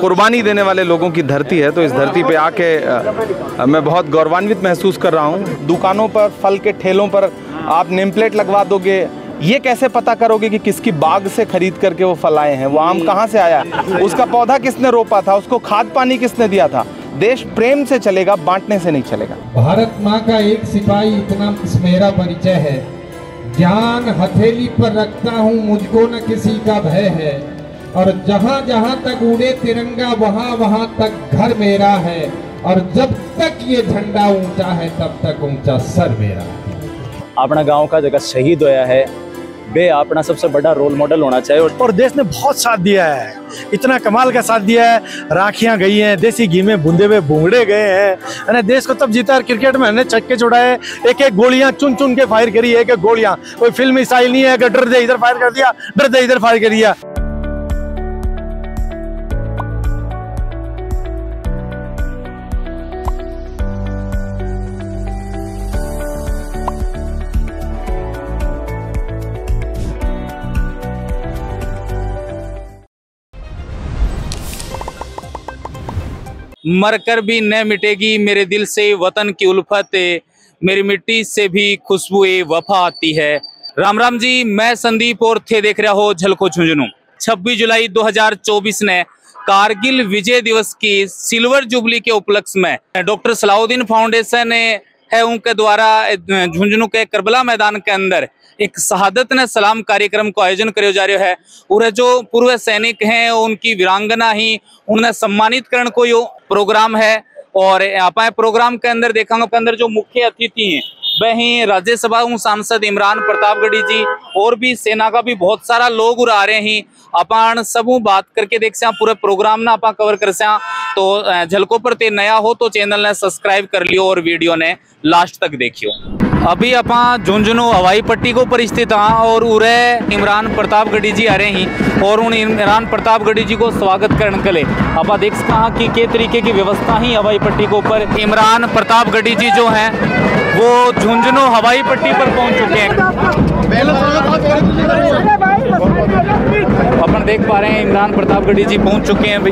कुर्बानी देने वाले लोगों की धरती है। तो इस धरती पे आके मैं बहुत गौरवान्वित महसूस कर रहा हूँ। दुकानों पर, फल के ठेलों पर आप नेम प्लेट लगवा दोगे, ये कैसे पता करोगे कि किसकी बाग से खरीद करके वो फल आए हैं, वो आम कहाँ से आया, उसका पौधा किसने रोपा था, उसको खाद पानी किसने दिया था। देश प्रेम से चलेगा, बांटने से नहीं चलेगा। भारत माँ का एक सिपाही, इतना मेरा परिचय है। ज्ञान हथेली पर रखता हूँ, मुझको न किसी का भय है। और जहाँ जहाँ तक उड़े तिरंगा, वहाँ वहाँ तक घर मेरा है। और जब तक ये झंडा ऊंचा है, तब तक ऊंचा सर मेरा है। अपना गांव का जगह शहीद होया है, वे अपना सबसे बड़ा रोल मॉडल होना चाहिए। और देश ने बहुत साथ दिया है, इतना कमाल का साथ दिया है। राखियां गई हैं, देसी घी में भुंदे हुए भूंगड़े गए हैं। देश को तब जीता है। क्रिकेट में हमने छक्के छुड़ाए, एक एक गोलियां चुन चुन के फायर करी, एक एक गोलियां। कोई फिल्मी स्टाइल नहीं है कि डर दे इधर फायर कर दिया, डर दे इधर फायर कर दिया। मरकर भी न मिटेगी मेरे दिल से वतन की उल्फत, मेरी मिट्टी से भी खुशबुए वफा आती है। राम राम जी, मैं संदीप और थे देख रहा हो झलको झुंझुनू। 26 जुलाई 2024 ने कारगिल विजय दिवस की सिल्वर जुबली के उपलक्ष्य में डॉक्टर सलाउद्दीन फाउंडेशन है उनके द्वारा झुंझुनू के करबला मैदान के अंदर एक शहादत ने सलाम कार्यक्रम को आयोजन करो जा रहा है। और जो पूर्व सैनिक हैं उनकी वीरांगना ही उन्हें सम्मानित करने को यो प्रोग्राम है। और आप प्रोग्राम के अंदर देखेंगे के अंदर जो मुख्य अतिथि हैं वह ही राज्यसभा सांसद इमरान प्रतापगढ़ी जी, और भी सेना का भी बहुत सारा लोग आ रहे हैं। अपन सब बात करके देख से पूरे प्रोग्राम ना आप कवर कर से। तो झलको पर ते नया हो तो चैनल ने सब्सक्राइब कर लियो और वीडियो ने लास्ट तक देखियो। अभी आप झुंझुनू हवाई पट्टी को पर स्थित हाँ, और उरे इमरान प्रतापगढ़ी जी आ रहे हैं। और उन इमरान प्रतापगढ़ी जी को स्वागत करने के लिए आप देख सकते हैं कि के तरीके की व्यवस्था ही हवाई पट्टी के ऊपर। इमरान प्रतापगढ़ी जी जो हैं वो झुंझुनू हवाई पट्टी पर पहुंच चुके हैं। अपन देख पा रहे हैं इमरान प्रतापगढ़ी जी पहुंच चुके हैं। भाई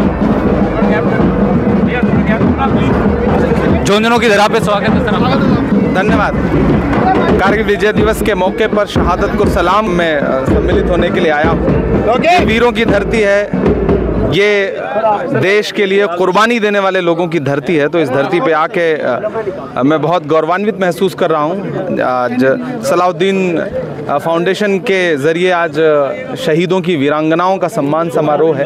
झुंझुनू की धरा पे स्वागत है सर। धन्यवाद। कारगिल विजय दिवस के मौके पर शहादत को सलाम में सम्मिलित होने के लिए आया हूँ। वीरों की धरती है, ये देश के लिए कुर्बानी देने वाले लोगों की धरती है। तो इस धरती पे आके मैं बहुत गौरवान्वित महसूस कर रहा हूँ। आज सलाउद्दीन फाउंडेशन के ज़रिए आज शहीदों की वीरांगनाओं का सम्मान समारोह है।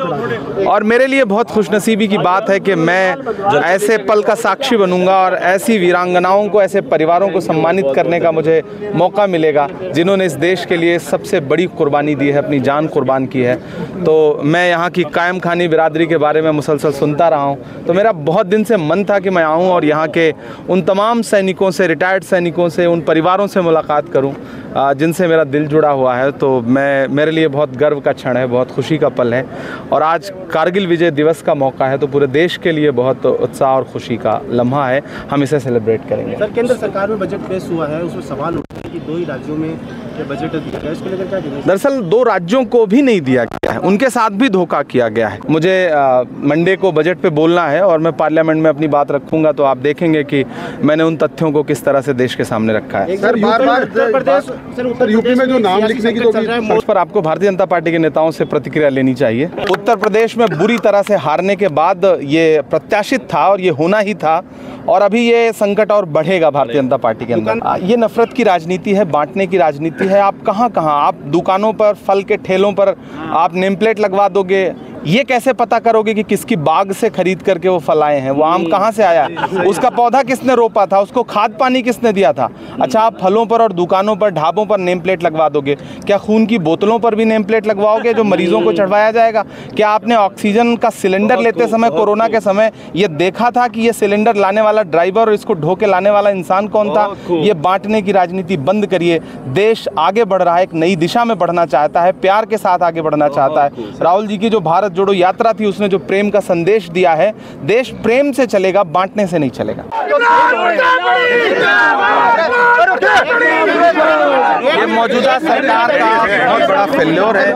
और मेरे लिए बहुत खुशनसीबी की बात है कि मैं ऐसे पल का साक्षी बनूंगा और ऐसी वीरांगनाओं को, ऐसे परिवारों को सम्मानित करने का मुझे मौका मिलेगा जिन्होंने इस देश के लिए सबसे बड़ी कुर्बानी दी है, अपनी जान कुर्बान की है। तो मैं यहाँ की कायम खानी बिरादरी के बारे में मुसलसल सुनता रहा हूँ, तो मेरा बहुत दिन से मन था कि मैं आऊँ और यहाँ के उन तमाम सैनिकों से, रिटायर्ड सैनिकों से, उन परिवारों से मुलाकात करूँ जिनसे मेरा दिल जुड़ा हुआ है। तो मेरे लिए बहुत गर्व का क्षण है, बहुत खुशी का पल है। और आज कारगिल विजय दिवस का मौका है, तो पूरे देश के लिए बहुत उत्साह और खुशी का लम्हा है। हम इसे सेलिब्रेट करेंगे। सर, केंद्र सरकार में बजट पेश हुआ है, उसमें सवाल उठा है कि 2 ही राज्यों में बजट दिया गया, इसको लेकर क्या कहेंगे? दरअसल 2 राज्यों को भी नहीं दिया गया है, उनके साथ भी धोखा किया गया है। मुझे मंडे को बजट पे बोलना है और मैं पार्लियामेंट में अपनी बात रखूंगा, तो आप देखेंगे कि मैंने उन तथ्यों को किस तरह से देश के सामने रखा है। सर, उत्तर यूपी में जो नाम लिखने की उस पर आपको भारतीय जनता पार्टी के नेताओं से प्रतिक्रिया लेनी चाहिए। उत्तर प्रदेश में बुरी तरह से हारने के बाद ये प्रत्याशित था और ये होना ही था, और अभी ये संकट और बढ़ेगा भारतीय जनता पार्टी के अंदर। ये नफरत की राजनीति है, बांटने की राजनीति है। आप कहाँ आप दुकानों पर, फल के ठेलों पर आप नेम प्लेट लगवा दोगे, ये कैसे पता करोगे कि किसकी बाग से खरीद करके वो फल आए हैं, वो आम कहाँ से आया, उसका पौधा किसने रोपा था, उसको खाद पानी किसने दिया था। अच्छा, आप फलों पर और दुकानों पर, ढाबों पर नेम प्लेट लगवा दोगे, क्या खून की बोतलों पर भी नेम प्लेट लगवाओगे जो मरीजों को चढ़वाया जाएगा? क्या आपने ऑक्सीजन का सिलेंडर लेते समय, कोरोना के समय, ये देखा था कि ये सिलेंडर लाने वाला ड्राइवर और इसको ढो के लाने वाला इंसान कौन था? ये बांटने की राजनीति बंद करिए। देश आगे बढ़ रहा है, एक नई दिशा में बढ़ना चाहता है, प्यार के साथ आगे बढ़ना चाहता है। राहुल जी की जो भारत जोड़ो यात्रा थी उसने जो प्रेम का संदेश दिया है, देश प्रेम से चलेगा, बांटने से नहीं चलेगा। ये मौजूदा सरकार का बहुत बड़ा फेल्योर है।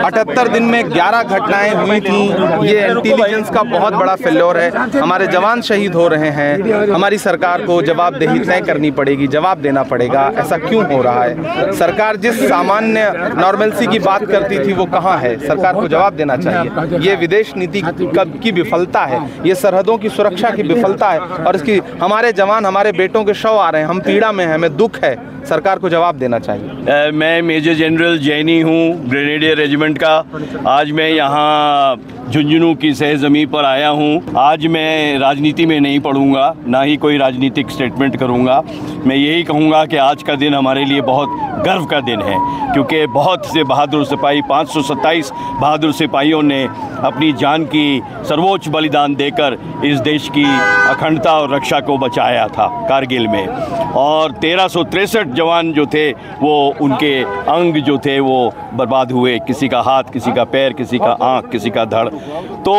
78 दिन में 11 घटनाएं हुई थी, ये इंटेलिजेंस का बहुत बड़ा फेल्योर है। हमारे जवान शहीद हो रहे हैं, हमारी सरकार को जवाबदेही तय करनी पड़ेगी, जवाब देना पड़ेगा। ऐसा क्यों हो रहा है? सरकार जिस सामान्य नॉर्मलसी की बात करती थी वो कहाँ है? सरकार को जवाब देना चाहिए। ये विदेश नीति की विफलता है, ये सरहदों की सुरक्षा की विफलता है, और इसकी हमारे जवान, हमारे बेटों के शव आ रहे हैं, हम पीड़ा में हैं, हमें दुख है। सरकार को जवाब देना चाहिए। मैं मेजर जनरल जैनी हूँ, ग्रेनेडियर रेजिमेंट का। आज मैं यहाँ झुंझुनू की सहज़मीं पर आया हूँ। आज मैं राजनीति में नहीं पढ़ूंगा, ना ही कोई राजनीतिक स्टेटमेंट करूँगा। मैं यही कहूँगा कि आज का दिन हमारे लिए बहुत गर्व का दिन है, क्योंकि बहुत से बहादुर सिपाही, 527 बहादुर सिपाहियों ने अपनी जान की सर्वोच्च बलिदान देकर इस देश की अखंडता और रक्षा को बचाया था कारगिल में। और 1363 जवान जो थे वो उनके अंग जो थे वो बर्बाद हुए, किसी का हाथ, किसी का पैर, किसी का आँख, किसी का धड़। तो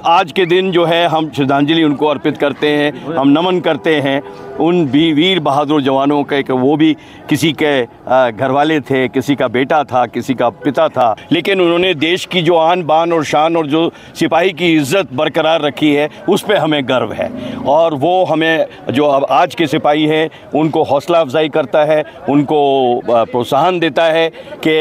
आज के दिन जो है हम श्रद्धांजलि उनको अर्पित करते हैं, हम नमन करते हैं उन वीर बहादुर जवानों के, वो भी किसी के घर वाले थे, किसी का बेटा था, किसी का पिता था, लेकिन उन्होंने देश की जो आन बान और शान और जो सिपाही की इज्जत बरकरार रखी है उस पे हमें गर्व है। और वो हमें जो अब आज के सिपाही हैं उनको हौसला अफजाई करता है, उनको प्रोत्साहन देता है कि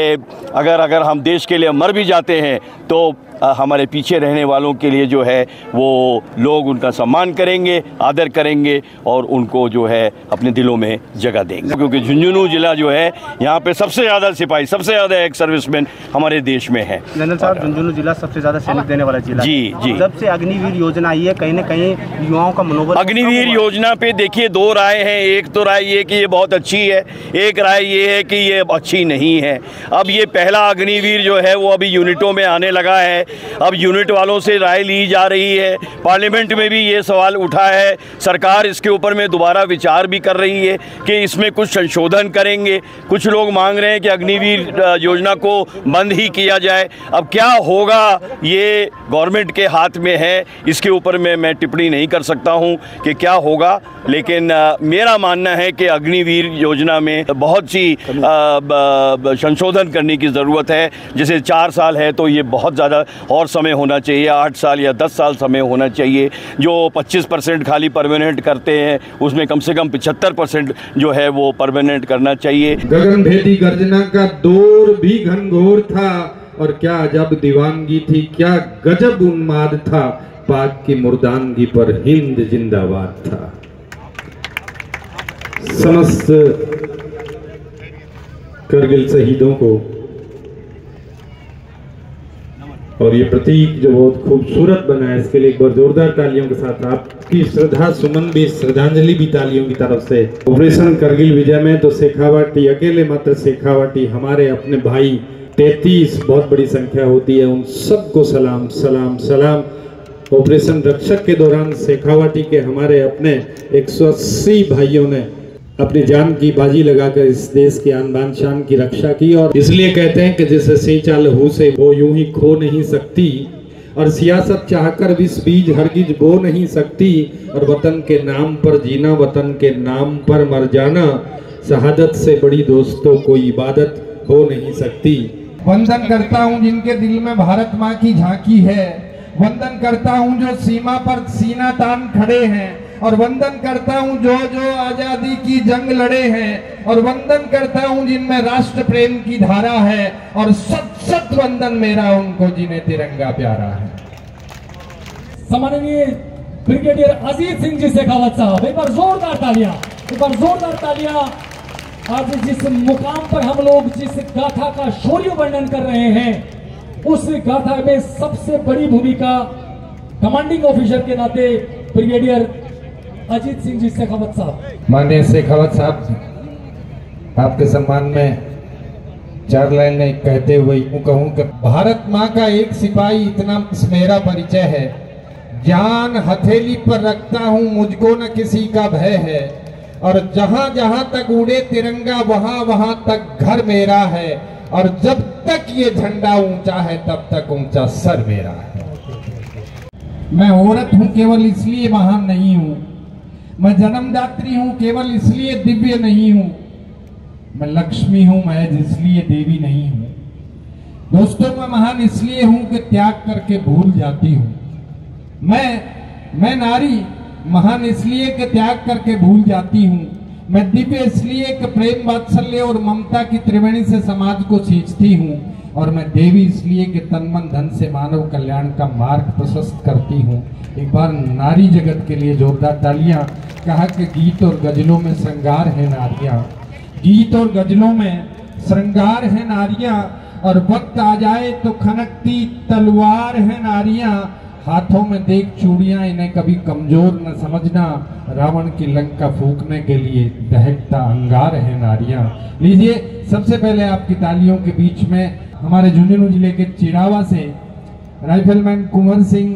अगर हम देश के लिए मर भी जाते हैं तो हमारे पीछे रहने वालों के लिए जो है वो लोग उनका सम्मान करेंगे, आदर करेंगे और उनको जो है अपने दिलों में जगह देंगे। क्योंकि झुंझुनू जिला जो है यहाँ पे सबसे ज़्यादा सिपाही, सबसे ज़्यादा एक्स सर्विसमैन हमारे देश में है। जनरल साहब, झुंझुनू जिला सबसे ज़्यादा सैनिक देने वाला जिला। जी। जब से अग्निवीर योजना आई है, कहीं ना कहीं युवाओं का मनोबल। अग्निवीर योजना पे देखिए दो राय हैं। एक तो राय ये कि ये बहुत अच्छी है, एक राय ये है कि ये अच्छी नहीं है। अब ये पहला अग्निवीर जो है वो अभी यूनिटों में आने लगा है। अब यूनिट वालों से राय ली जा रही है, पार्लियामेंट में भी ये सवाल उठा है, सरकार इसके ऊपर में दोबारा विचार भी कर रही है कि इसमें कुछ संशोधन करेंगे। कुछ लोग मांग रहे हैं कि अग्निवीर योजना को बंद ही किया जाए। अब क्या होगा ये गवर्नमेंट के हाथ में है, इसके ऊपर में मैं टिप्पणी नहीं कर सकता हूं कि क्या होगा, लेकिन मेरा मानना है कि अग्निवीर योजना में बहुत सी संशोधन करने की ज़रूरत है। जैसे 4 साल है तो ये बहुत ज़्यादा और समय होना चाहिए, 8 साल या 10 साल समय होना चाहिए। जो 25% खाली परमानेंट करते हैं उसमें कम से कम 75% जो है वो परमानेंट करना चाहिए। गगनभेदी गर्जना का दौर भी घनघोर था, और क्या अजब दीवानगी थी, क्या गजब उन्माद था, पाक की मुर्दानगी पर हिंद जिंदाबाद था। समस्त करगिल शहीदों को और ये प्रतीक जो बहुत खूबसूरत बना है, इसके लिए एक बार जोरदार तालियों के साथ आपकी श्रद्धा सुमन भी, श्रद्धांजलि भी तालियों की तरफ से। ऑपरेशन करगिल विजय में तो शेखावाटी अकेले, मात्र शेखावाटी हमारे अपने भाई 33 बहुत बड़ी संख्या होती है, उन सबको सलाम सलाम सलाम। ऑपरेशन रक्षक के दौरान शेखावाटी के हमारे अपने 180 भाइयों ने अपनी जान की बाजी लगाकर इस देश की आन बान शान की रक्षा की। और इसलिए कहते हैं कि जैसे सिंचा लहू से वो यूं ही खो नहीं सकती, और सियासत चाहकर विष बीज हरगिज बो नहीं सकती, और वतन के नाम पर जीना, वतन के नाम पर मर जाना, शहादत से बड़ी दोस्तों कोई इबादत हो नहीं सकती। वंदन करता हूँ जिनके दिल में भारत माँ की झांकी है, वंदन करता हूँ जो सीमा पर सीना तान खड़े हैं, और वंदन करता हूँ जो जो आजादी की जंग लड़े हैं, और वंदन करता हूँ जिनमें राष्ट्र प्रेम की धारा है, और सत सत वंदन मेरा उनको जिन्हें तिरंगा प्यारा है। सम्माननीय ब्रिगेडियर अजीत सिंह जी शेखावत साहब, एक बार जोरदार तालियां, एक बार जोरदार तालियां। आज जिस मुकाम पर हम लोग जिस गाथा का शौर्य वर्णन कर रहे हैं, उस गाथा में सबसे बड़ी भूमिका कमांडिंग ऑफिसर के नाते ब्रिगेडियर अजीत सिंह जी शेखावत साहब। माननीय शेखावत साहब, आपके सम्मान में 4 लाइनें कहते हुए यूं कहूं कि भारत माँ का एक सिपाही इतना मेरा परिचय है, जान हथेली पर रखता हूँ मुझको न किसी का भय है, और जहाँ जहाँ तक उड़े तिरंगा वहाँ वहाँ तक घर मेरा है, और जब तक ये झंडा ऊंचा है तब तक ऊंचा सर मेरा है। मैं औरत हूं केवल इसलिए महान नहीं हूं, मैं जन्मदात्री हूं केवल इसलिए दिव्य नहीं हूं, मैं लक्ष्मी हूं महज इसलिए देवी नहीं हूं। दोस्तों मैं महान इसलिए हूं कि त्याग करके भूल जाती हूं। मैं नारी महान इसलिए कि त्याग करके भूल जाती हूं। मैं दिव्य इसलिए कि प्रेम वात्सल्य और ममता की त्रिवेणी से समाज को सींचती हूं। और मैं देवी इसलिए कि तन मन धन से मानव कल्याण का मार्ग प्रशस्त करती हूं। एक बार नारी जगत के लिए जोरदार तालियां। कहा कि गीत और गजलों में श्रृंगार है नारियां, गीत और गजलों में श्रृंगार है नारियां, और वक्त आ जाए तो खनकती तलवार है नारियां। हाथों में देख चूड़ियां इन्हें कभी कमजोर न समझना, रावण की लंका फूकने के लिए दहकता अंगार है नारियां। लीजिए सबसे पहले आपकी तालियों के बीच में हमारे झुंझुनू जिले के चिड़ावा से राइफलमैन कुंवर सिंह,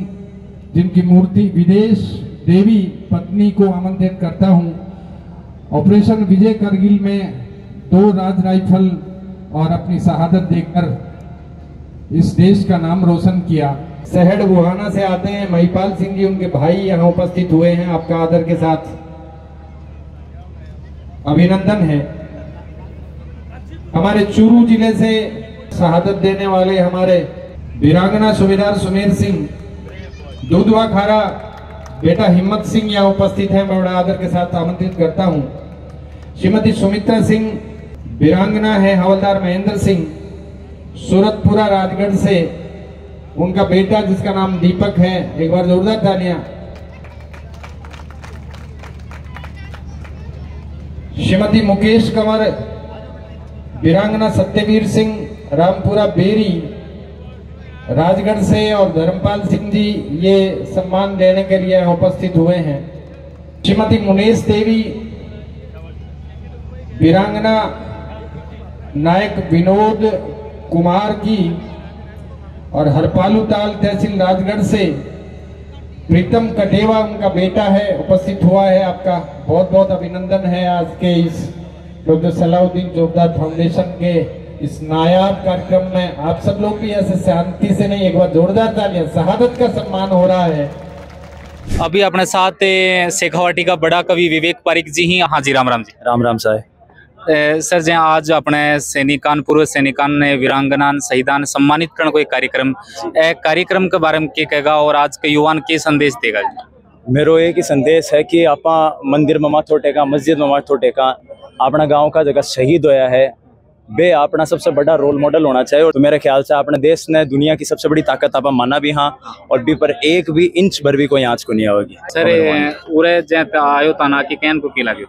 जिनकी मूर्ति विदेश देवी पत्नी को आमंत्रित करता हूं। ऑपरेशन विजय करगिल में 2 राज राइफल और अपनी शहादत देकर इस देश का नाम रोशन किया। शहर बुहाना से आते हैं महिपाल सिंह जी, उनके भाई यहाँ उपस्थित हुए हैं। आपका आदर के साथ अभिनंदन है। हमारे चूरू जिले से शहादत देने वाले हमारे वीरांगना सूबेदार सुमेर सिंह, दूधवा खारा बेटा हिम्मत सिंह यहाँ उपस्थित है। मैं बड़ा आदर के साथ आमंत्रित करता हूँ। श्रीमती सुमित्रा सिंह वीरांगना है। हवलदार महेंद्र सिंह सूरतपुरा राजगढ़ से, उनका बेटा जिसका नाम दीपक है। एक बार जोरदार तालियां। श्रीमती मुकेश कंवर वीरांगना सत्यवीर सिंह रामपुरा बेरी राजगढ़ से, और धर्मपाल सिंह जी ये सम्मान देने के लिए उपस्थित हुए हैं। श्रीमती मुनेश देवी वीरांगना नायक विनोद कुमार की, और हरपालू ताल तहसील राजगढ़ से प्रीतम कटेवा उनका बेटा है, उपस्थित हुआ है। आपका बहुत बहुत अभिनंदन है आज के इस डॉक्टर सलाउद्दीन जोबदार फाउंडेशन के इस नायाब कार्यक्रम में। आप सब लोग भी ऐसे शांति से नहीं, एक बार जोरदार तालियां। शहादत का सम्मान हो रहा है। अभी अपने साथ शेखावाटी का बड़ा कवि विवेक पारिक जी ही। हाँ जी, राम राम जी। राम राम साहब। सर जी आज अपने सैनिकान पूर्व सैनिकान ने वीरांगनान शहीदान सम्मानित करने को एक कार्यक्रम के बारे में क्या कहेगा और आज के युवान के संदेश देगा? मेरो एक ही संदेश है कि आपा मंदिर में माथो टेका, मस्जिद में माथो टेका, अपना गांव का जगह शहीद होया है बे अपना सबसे बड़ा रोल मॉडल होना चाहिए। और तो मेरे ख्याल से अपने देश ने दुनिया की सबसे बड़ी ताकत आप माना भी हाँ, और भी पर एक भी इंच भर भी कोई आँच को नहीं होगी। सर उरे आयो तना कि कैन को की लगे?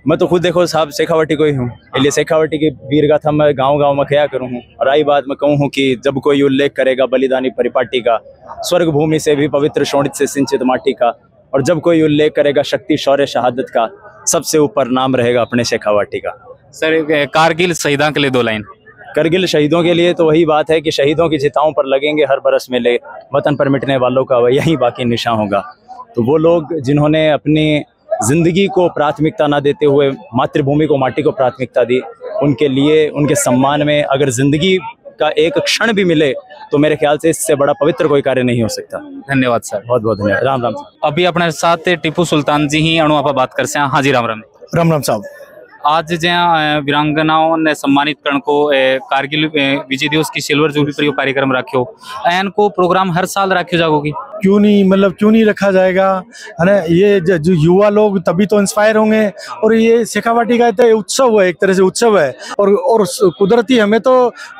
मैं तो खुद देखो साहब शेखावाटी को ही हूँ, इसलिए शेखावाटी की वीर गाथा मैं गाँव में क्या करूँ हूँ। और आई बात मैं कहूँ हूँ कि जब कोई उल्लेख करेगा बलिदानी परिपाटी का, स्वर्ग भूमि से भी पवित्र शोणित से सिंचित माटी का, और जब कोई उल्लेख करेगा शक्ति शौर्य शहादत का, सबसे ऊपर नाम रहेगा अपने शेखावाटी का। सर कारगिल शहीदों के लिए 2 लाइन। करगिल शहीदों के लिए तो वही बात है कि शहीदों की चिताओं पर लगेंगे हर बरस मेले, वतन पर मिटने वालों का वह यही बाकी निशान होगा। तो वो लोग जिन्होंने अपनी जिंदगी को प्राथमिकता ना देते हुए मातृभूमि को, माटी को प्राथमिकता दी, उनके लिए, उनके सम्मान में अगर जिंदगी का एक क्षण भी मिले तो मेरे ख्याल से इससे बड़ा पवित्र कोई कार्य नहीं हो सकता। धन्यवाद सर, बहुत बहुत धन्यवाद। राम राम। अभी अपने साथ टिप्पू सुल्तान जी ही अणु आप बात कर से। हाँ जी, राम राम। राम राम साहब। आज जहाँ वीरांगनाओं ने सम्मानित करण को कारगिल विजय दिवस की सिल्वर जुबली पर कार्यक्रम रखो, एन को प्रोग्राम हर साल रखो जाओगी? क्यों नहीं, मतलब क्यों नहीं रखा जाएगा, है ना। ये जो युवा लोग तभी तो इंस्पायर होंगे। और ये शेखावाटी का तो उत्सव है, एक तरह से उत्सव है। और कुदरती हमें तो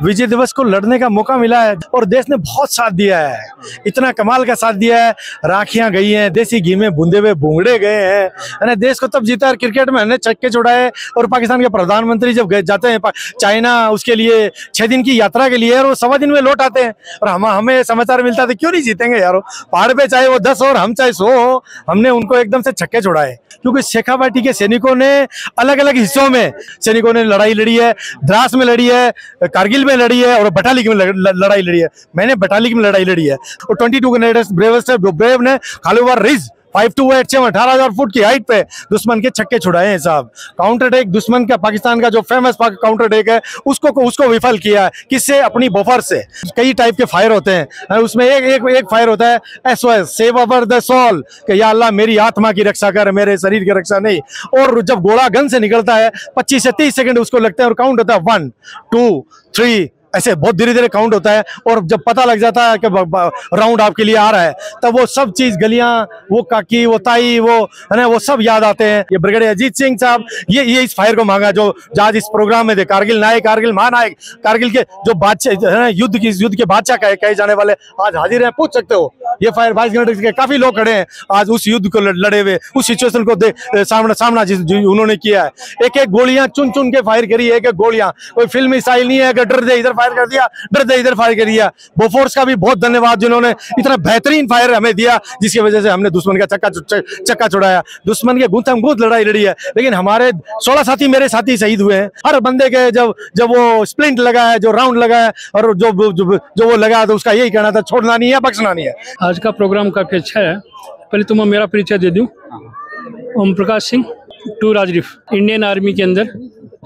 विजय दिवस को लड़ने का मौका मिला है और देश ने बहुत साथ दिया है, इतना कमाल का साथ दिया है। राखियां गई हैं, देसी घी में भुंदे हुए भूंगड़े गए हैं, है ना। देश को तब जीता है क्रिकेट में, हमने छक्के छुड़ाए। और पाकिस्तान के प्रधानमंत्री जब जाते हैं चाइना उसके लिए 6 दिन की यात्रा के लिए, और वो 1.25 दिन में लौट आते हैं, और हमें समाचार मिलता था क्यों नहीं जीतेंगे यारो। पहाड़ पे चाहे वो 10 और हम चाहे 100 हो, हमने उनको एकदम से छक्के छुड़ाए। क्योंकि शेखावाटी के सैनिकों ने अलग अलग हिस्सों में सैनिकों ने लड़ाई लड़ी है। द्रास में लड़ी है, कारगिल में लड़ी है, और बटालिक में लड़ाई लड़ी है। मैंने बटालिक में लड़ाई लड़ी है। और 22 ब्रेव ने खालूवार रिज 528 18,000 फुट की हाइट पे दुश्मन के छक्के छुड़ाए हैं साहब। काउंटर अटैक दुश्मन का, पाकिस्तान का जो फेमस काउंटर अटैक है उसको विफल किया है। किससे? अपनी बफर से। कई टाइप के फायर होते हैं, उसमें एक फायर होता है SOS, save our the soul, कि या अल्लाह मेरी आत्मा की रक्षा कर, मेरे शरीर की रक्षा नहीं। और जब गोला गन से निकलता है 25 से 30 सेकंड उसको लगता है और काउंट होता है 1 2 3, ऐसे बहुत धीरे धीरे काउंट होता है। और जब पता लग जाता है कि राउंड आपके लिए आ रहा है, तब वो सब चीज, गलियां, वो काकी, वो ताई, वो है ना, वो सब याद आते हैं। ये ब्रिगेडियर अजीत सिंह साहब ये इस फायर को मांगा जो आज इस प्रोग्राम में थे। कारगिल नायक, कारगिल महानायक, कारगिल के जो बादशाह है ना, युद्ध के बादशाह कहे जाने वाले आज हाजिर हैं। पूछ सकते हो, ये फायर 22 घंटे के काफी लोग खड़े हैं आज उस युद्ध को लड़े हुए, उस सिचुएशन को सामना उन्होंने किया है। एक गोलियां चुन चुन के फायर करी, एक गोलियां, कोई फिल्मी स्टाइल नहीं है कि डर दे इधर फायर कर दिया, डर दे इधर फायर कर दिया। बोफोर्स का भी बहुत धन्यवाद जिन्होंने इतना बेहतरीन फायर हमें दिया, जिसकी वजह से हमने दुश्मन का चक्का छुड़ाया। दुश्मन के गुंथम गुंथ लड़ाई लड़ी है, लेकिन हमारे 16 साथी, मेरे साथी शहीद हुए हैं। हर बंदे के जब वो स्प्लिंट लगा है, जो राउंड लगा है और जो वो लगा, तो उसका यही कहना था, छोड़ना नहीं है, बख्शना नहीं है। आज का प्रोग्राम काफी अच्छा है। पहले तो मैं मेरा परिचय दे दूं। ओम प्रकाश सिंह, 2 राजरीफ, इंडियन आर्मी के अंदर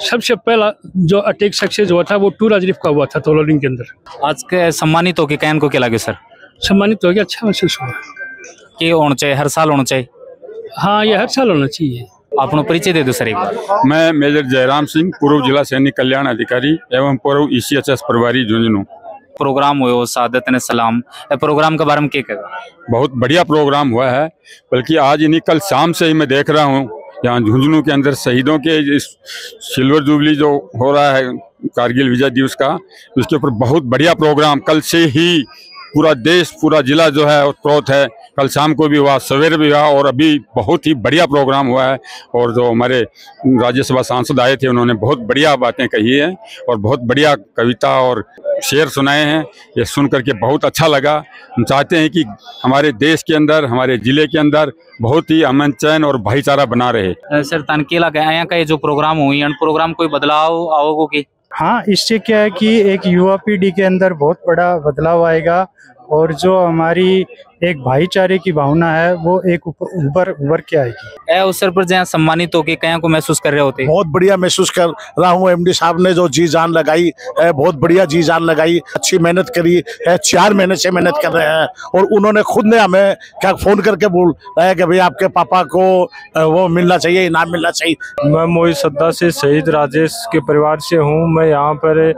सबसे पहला जो अटैक सक्सेस हुआ था वो 2 राजरीफ का हुआ था तोलोलिंग के अंदर। आज के सम्मानित होके कैन को क्या लगे सर? सम्मानित हो गया, अच्छा महसूस हुआ। कि होना चाहिए, हर साल होना चाहिए? हाँ, ये हर साल होना चाहिए। अपना परिचय दे दो सर एक बार। मैं मेजर जयराम सिंह, पूर्व जिला सैनिक कल्याण अधिकारी एवं पूर्व ECHS प्रभारी झुंझुनू। प्रोग्राम हुए सादत ने सलाम, प्रोग्राम के बारे में क्या कहेगा? बहुत बढ़िया प्रोग्राम हुआ है, बल्कि आज नहीं कल शाम से ही मैं देख रहा हूँ यहाँ झुंझुनू के अंदर शहीदों के इस सिल्वर जुबली जो हो रहा है कारगिल विजय दिवस का, उसके ऊपर बहुत बढ़िया प्रोग्राम कल से ही पूरा देश, पूरा जिला जो है उत्प्रोत है। कल शाम को भी हुआ, सवेरे भी हुआ और अभी बहुत ही बढ़िया प्रोग्राम हुआ है। और जो हमारे राज्यसभा सांसद आए थे उन्होंने बहुत बढ़िया बातें कही हैं और बहुत बढ़िया कविता और शेर सुनाए हैं। ये सुन करके बहुत अच्छा लगा। हम चाहते हैं कि हमारे देश के अंदर, हमारे ज़िले के अंदर बहुत ही अमन चैन और भाईचारा बना रहे। सर तनकीला यहाँ का ये जो प्रोग्राम हुई प्रोग्राम कोई बदलाव आओगे कि? हाँ, इससे क्या है कि एक युवा पीढ़ी के अंदर बहुत बड़ा बदलाव आएगा और जो हमारी एक भाईचारे की भावना है वो एक उभर के आएगी। अवसर पर जहाँ सम्मानित होके कहीं को महसूस कर रहे होते? बहुत बढ़िया महसूस कर रहा हूँ। MD साहब ने जो जी जान लगाई है, बहुत बढ़िया जी जान लगाई, अच्छी मेहनत करी है। 4 महीने से मेहनत कर रहे हैं और उन्होंने खुद ने हमें क्या फोन करके बोल रहा है कि भाई आपके पापा को वो मिलना चाहिए, इनाम मिलना चाहिए। मैं मोहित सद्दा से शहीद राजेश के परिवार से हूँ। मैं यहाँ पर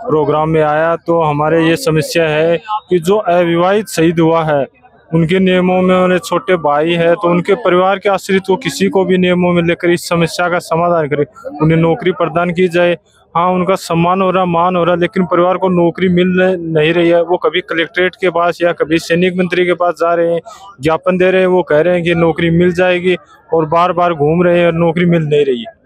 प्रोग्राम में आया तो हमारे ये समस्या है कि जो अविवाहित शहीद हुआ है उनके नियमों में, उन्हें छोटे भाई है तो उनके परिवार के आश्रित वो किसी को भी नियमों में लेकर इस समस्या का समाधान करे, उन्हें नौकरी प्रदान की जाए। हाँ, उनका सम्मान हो रहा, मान हो रहा, लेकिन परिवार को नौकरी मिल नहीं रही है। वो कभी कलेक्ट्रेट के पास या कभी सैनिक मंत्री के पास जा रहे हैं, ज्ञापन दे रहे हैं, वो कह रहे हैं कि नौकरी मिल जाएगी और बार बार घूम रहे हैं और नौकरी मिल नहीं रही है।